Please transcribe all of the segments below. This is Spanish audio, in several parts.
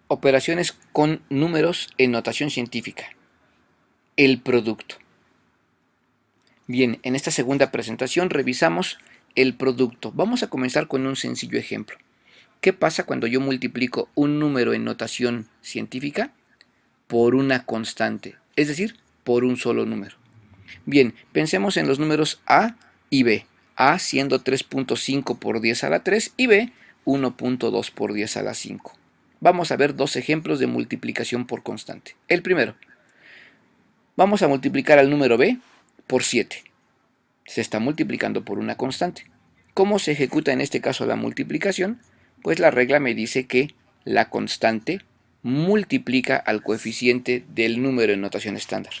Operaciones con números en notación científica. El producto. Bien, en esta segunda presentación revisamos el producto. Vamos a comenzar con un sencillo ejemplo. ¿Qué pasa cuando yo multiplico un número en notación científica por una constante? Es decir, por un solo número. Bien, pensemos en los números A y B. A siendo 3.5 por 10 a la 3 y B 1.2 por 10 a la 5. Vamos a ver dos ejemplos de multiplicación por constante. El primero, vamos a multiplicar al número B por 7. Se está multiplicando por una constante. ¿Cómo se ejecuta en este caso la multiplicación? Pues la regla me dice que la constante multiplica al coeficiente del número en notación estándar.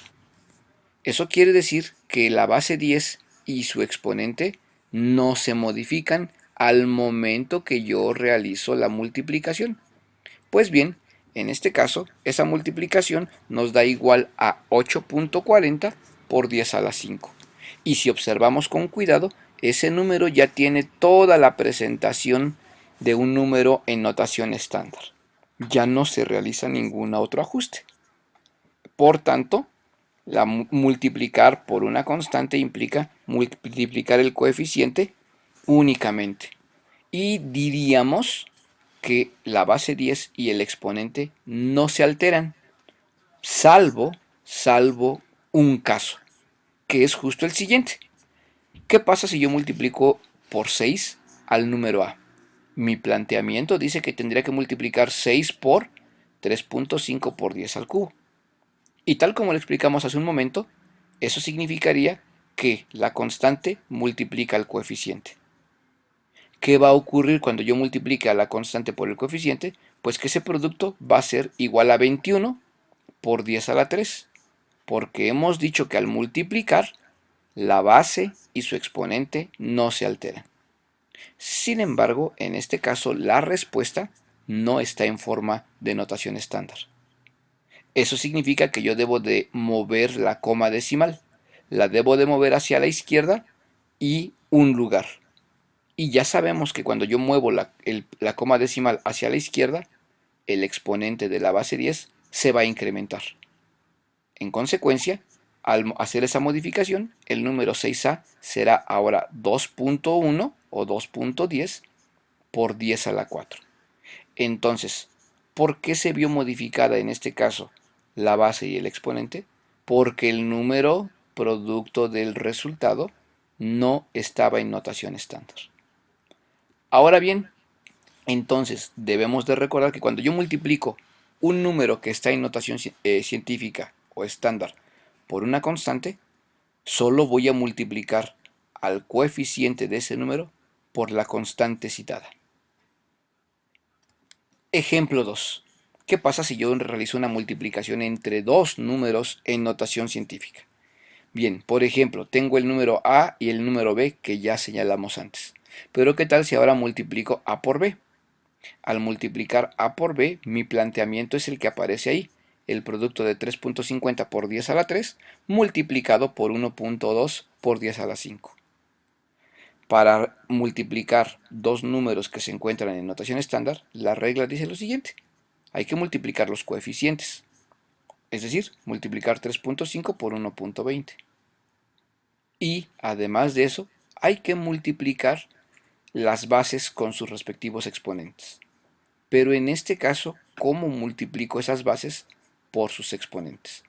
Eso quiere decir que la base 10 y su exponente no se modifican al momento que yo realizo la multiplicación. Pues bien, en este caso, esa multiplicación nos da igual a 8.40 por 10 a la 5. Y si observamos con cuidado, ese número ya tiene toda la presentación de un número en notación estándar. Ya no se realiza ningún otro ajuste. Por tanto, multiplicar por una constante implica multiplicar el coeficiente únicamente. Y diríamos que la base 10 y el exponente no se alteran, salvo un caso, que es justo el siguiente. ¿Qué pasa si yo multiplico por 6 al número A? Mi planteamiento dice que tendría que multiplicar 6 por 3.5 por 10 al cubo. Y tal como lo explicamos hace un momento, eso significaría que la constante multiplica el coeficiente. ¿Qué va a ocurrir cuando yo multiplique a la constante por el coeficiente? Pues que ese producto va a ser igual a 21 por 10 a la 3, porque hemos dicho que al multiplicar, la base y su exponente no se alteran. Sin embargo, en este caso, la respuesta no está en forma de notación estándar. Eso significa que yo debo de mover la coma decimal. La debo de mover hacia la izquierda y un lugar. Y ya sabemos que cuando yo muevo la coma decimal hacia la izquierda, el exponente de la base 10 se va a incrementar. En consecuencia, al hacer esa modificación, el número 6A será ahora 2.1 o 2.10 por 10 a la 4. Entonces, ¿por qué se vio modificada en este caso la base y el exponente? Porque el número producto del resultado no estaba en notación estándar. Ahora bien, entonces debemos de recordar que cuando yo multiplico un número que está en notación científica o estándar por una constante, solo voy a multiplicar al coeficiente de ese número por la constante citada. Ejemplo 2. ¿Qué pasa si yo realizo una multiplicación entre dos números en notación científica? Bien, por ejemplo, tengo el número A y el número B que ya señalamos antes. Pero ¿qué tal si ahora multiplico A por B? Al multiplicar A por B, mi planteamiento es el que aparece ahí, el producto de 3.50 por 10 a la 3 multiplicado por 1.2 por 10 a la 5. Para multiplicar dos números que se encuentran en notación estándar, la regla dice lo siguiente. Hay que multiplicar los coeficientes, es decir, multiplicar 3.5 por 1.20. Y además de eso, hay que multiplicar las bases con sus respectivos exponentes. Pero en este caso, ¿cómo multiplico esas bases por sus exponentes?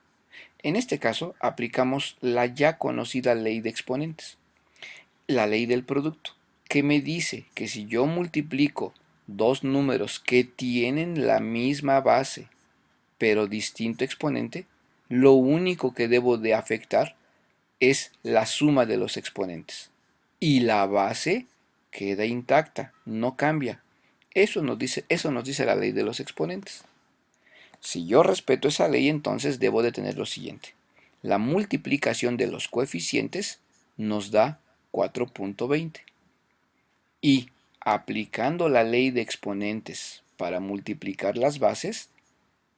En este caso, aplicamos la ya conocida ley de exponentes, la ley del producto, que me dice que si yo multiplico dos números que tienen la misma base, pero distinto exponente, lo único que debo de afectar es la suma de los exponentes. Y la base queda intacta, no cambia. Eso nos dice la ley de los exponentes. Si yo respeto esa ley, entonces debo de tener lo siguiente. La multiplicación de los coeficientes nos da 4.20. Y aplicando la ley de exponentes para multiplicar las bases,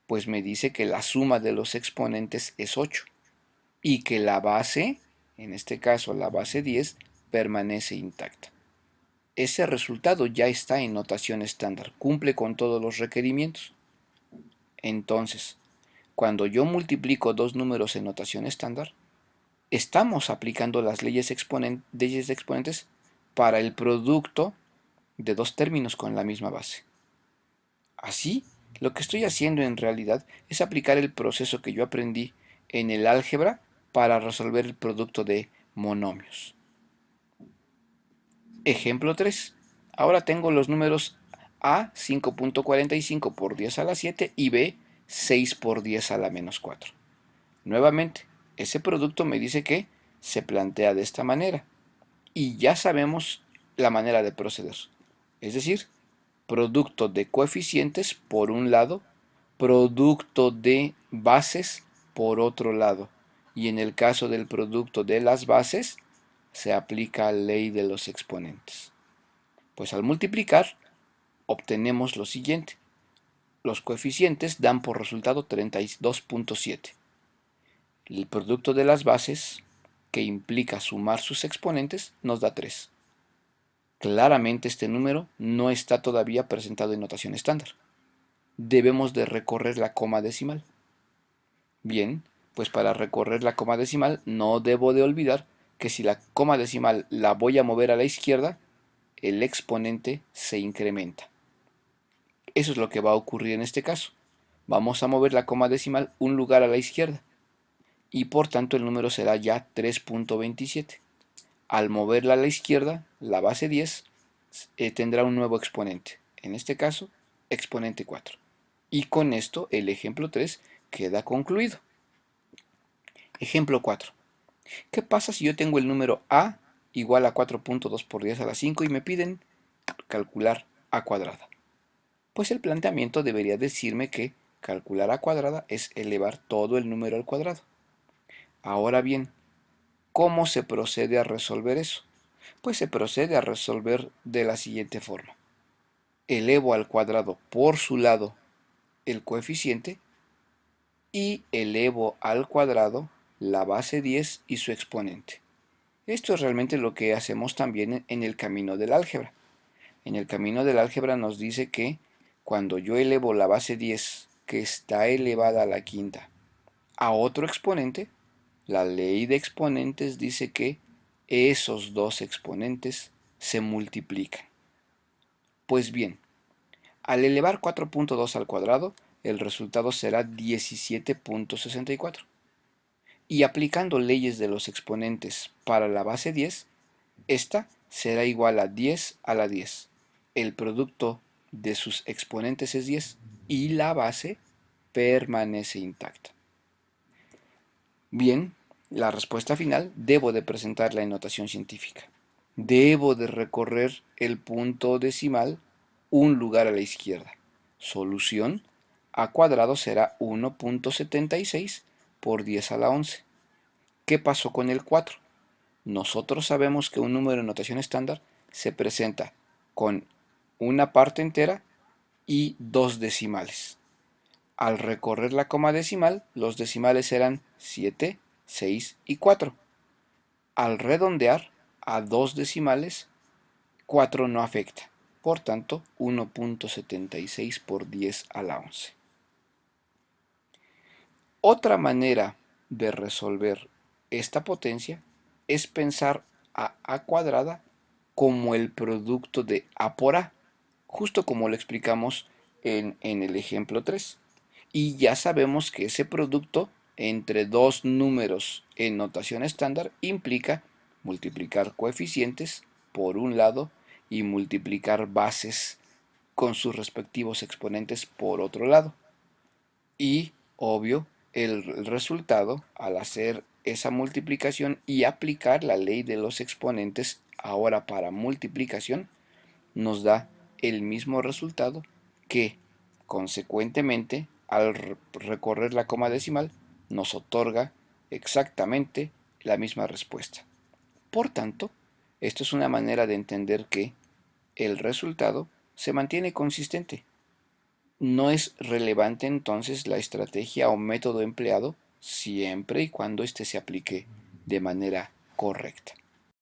pues me dice que la suma de los exponentes es 8 y que la base, en este caso la base 10, permanece intacta. Ese resultado ya está en notación estándar, cumple con todos los requerimientos. Entonces, cuando yo multiplico dos números en notación estándar, estamos aplicando las leyes de exponentes para el producto de dos términos con la misma base. Así, lo que estoy haciendo en realidad es aplicar el proceso que yo aprendí en el álgebra para resolver el producto de monomios. Ejemplo 3. Ahora tengo los números A 5.45 por 10 a la 7 y B 6 por 10 a la menos 4. Nuevamente, ese producto me dice que se plantea de esta manera y ya sabemos la manera de proceder. Es decir, producto de coeficientes por un lado, producto de bases por otro lado. Y en el caso del producto de las bases, se aplica la ley de los exponentes. Pues al multiplicar, obtenemos lo siguiente. Los coeficientes dan por resultado 32.7. El producto de las bases, que implica sumar sus exponentes, nos da 3. Claramente este número no está todavía presentado en notación estándar. Debemos de recorrer la coma decimal. Bien, pues para recorrer la coma decimal no debo de olvidar que si la coma decimal la voy a mover a la izquierda, el exponente se incrementa. Eso es lo que va a ocurrir en este caso. Vamos a mover la coma decimal un lugar a la izquierda y por tanto el número será ya 3.27. Al moverla a la izquierda, la base 10 tendrá un nuevo exponente, en este caso exponente 4. Y con esto el ejemplo 3 queda concluido. Ejemplo 4. ¿Qué pasa si yo tengo el número a igual a 4.2 por 10 a la 5 y me piden calcular a cuadrada? Pues el planteamiento debería decirme que calcular a cuadrada es elevar todo el número al cuadrado. Ahora bien, ¿cómo se procede a resolver eso? Pues se procede a resolver de la siguiente forma. Elevo al cuadrado por su lado el coeficiente y elevo al cuadrado la base 10 y su exponente. Esto es realmente lo que hacemos también en el camino del álgebra. En el camino del álgebra nos dice que cuando yo elevo la base 10, que está elevada a la quinta, a otro exponente, la ley de exponentes dice que esos dos exponentes se multiplican. Pues bien, al elevar 4.2 al cuadrado, el resultado será 17.64. Y aplicando leyes de los exponentes para la base 10, esta será igual a 10 a la 10. El producto de sus exponentes es 10 y la base permanece intacta. Bien, la respuesta final debo de presentarla en notación científica. Debo de recorrer el punto decimal un lugar a la izquierda. Solución: a cuadrado será 1.76 por 10 a la 11. ¿Qué pasó con el 4? Nosotros sabemos que un número en notación estándar se presenta con una parte entera y dos decimales. Al recorrer la coma decimal, los decimales serán 7, 6 y 4. Al redondear a dos decimales, 4 no afecta. Por tanto, 1.76 por 10 a la 11. Otra manera de resolver esta potencia es pensar a A cuadrada como el producto de A por A, justo como lo explicamos en el ejemplo 3. Y ya sabemos que ese producto entre dos números en notación estándar implica multiplicar coeficientes por un lado y multiplicar bases con sus respectivos exponentes por otro lado. Y, obvio, el resultado, al hacer esa multiplicación y aplicar la ley de los exponentes ahora para multiplicación, nos da el mismo resultado que, consecuentemente, al recorrer la coma decimal, nos otorga exactamente la misma respuesta. Por tanto, esto es una manera de entender que el resultado se mantiene consistente. No es relevante entonces la estrategia o método empleado siempre y cuando éste se aplique de manera correcta.